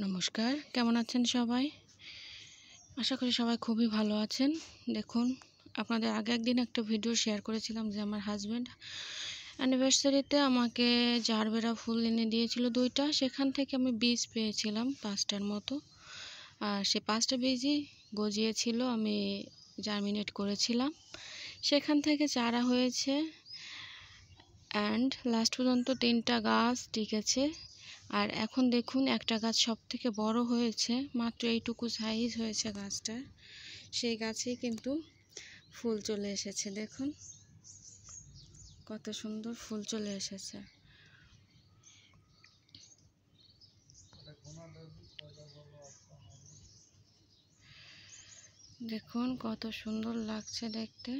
নমস্কার, কেমন আছেন সবাই? আশা করি সবাই খুবই ভালো আছেন। দেখুন, আপনাদের আগে একদিন একটা ভিডিও শেয়ার করেছিলাম যে আমার হাজব্যান্ড অ্যানিভার্সারিতে আমাকে জারবেরা ফুল এনে দিয়েছিল 2টা। সেখান থেকে আমি বীজ পেয়েছিলাম 5টার মতো। আর সে 5টা বীজই গজিয়েছিল, আমি জার্মিনেট করেছিলাম। সেখান থেকে চারা হয়েছে অ্যান্ড লাস্ট পর্যন্ত 3টা গাছ টিকেছে। আর এখন দেখুন, একটা গাছ সব থেকে বড় হয়েছে, মাত্র এইটুকু সাইজ হয়েছে গাছটা। সেই গাছেই কিন্তু ফুল চলে এসেছে। দেখুন কত সুন্দর ফুল চলে এসেছে। দেখুন কত সুন্দর লাগছে দেখতে।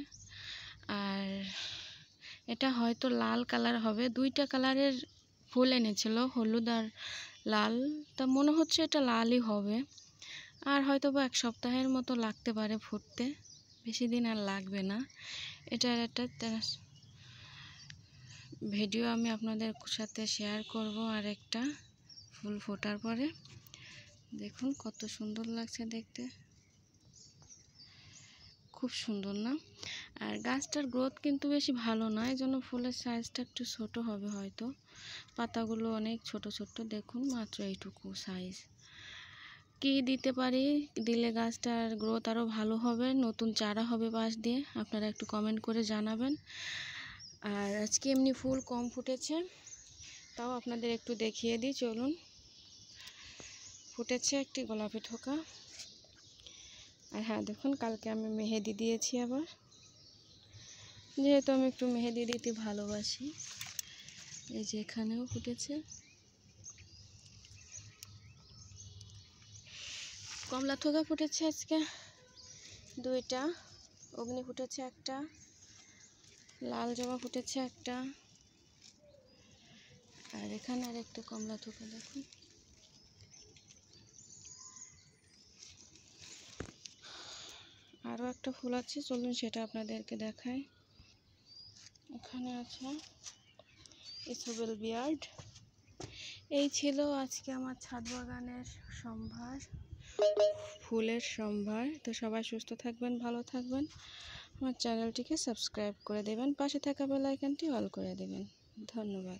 আর এটা হয়তো লাল কালার হবে, 2টা কালারের ফুল এনেছিল, হলুদ আর লাল। তা মনে হচ্ছে এটা লালই হবে। আর হয়তো বা 1 সপ্তাহের মতো লাগতে পারে ফুটতে, বেশি দিন আর লাগবে না। এটার একটা ভিডিও আমি আপনাদের সাথে শেয়ার করব আর একটা ফুল ফোটার পরে। দেখুন কত সুন্দর লাগছে দেখতে, খুব সুন্দর না? আর গাছটার গ্রোথ কিন্তু বেশি ভালো না, এই জন্য ফুলের সাইজটা একটু ছোট হবে হয়তো। পাতাগুলো অনেক ছোট ছোট, দেখুন মাত্র এইটুকু সাইজ। কি দিতে পারি, দিলে গাছটার গ্রোথ আরও ভালো হবে, নতুন চারা হবে পাশ দিয়ে, আপনারা একটু কমেন্ট করে জানাবেন। আর আজকে এমনি ফুল কম ফুটেছে, তাও আপনাদের একটু দেখিয়ে দিই, চলুন। ফুটেছে একটি গোলাপি ঠোকা। আর হ্যাঁ, দেখুন কালকে আমি মেহেদি দিয়েছি আবার, যেহেতু আমি একটু মেহেদি দিতে ভালোবাসি। এই যে এখানেও ফুটেছে। কমলা থোকা ফুটেছে আজকে 2টা, অগ্নি ফুটেছে একটা, লাল জবা ফুটেছে একটা, আর এখানে আর একটা কমলা থোকা দেখুন। আরও একটা ফুল আছে, চলুন সেটা আপনাদেরকে দেখাই। এখানে আছে ইসোবেল বিয়ার্ড। এই ছিল আজকে আমার ছাদ বাগানের সম্ভার, ফুলের সম্ভার। তো সবাই সুস্থ থাকবেন, ভালো থাকবেন। আমার চ্যানেলটিকে সাবস্ক্রাইব করে দেবেন, পাশে থাকা বেল আইকনটি অল করে দেবেন। ধন্যবাদ।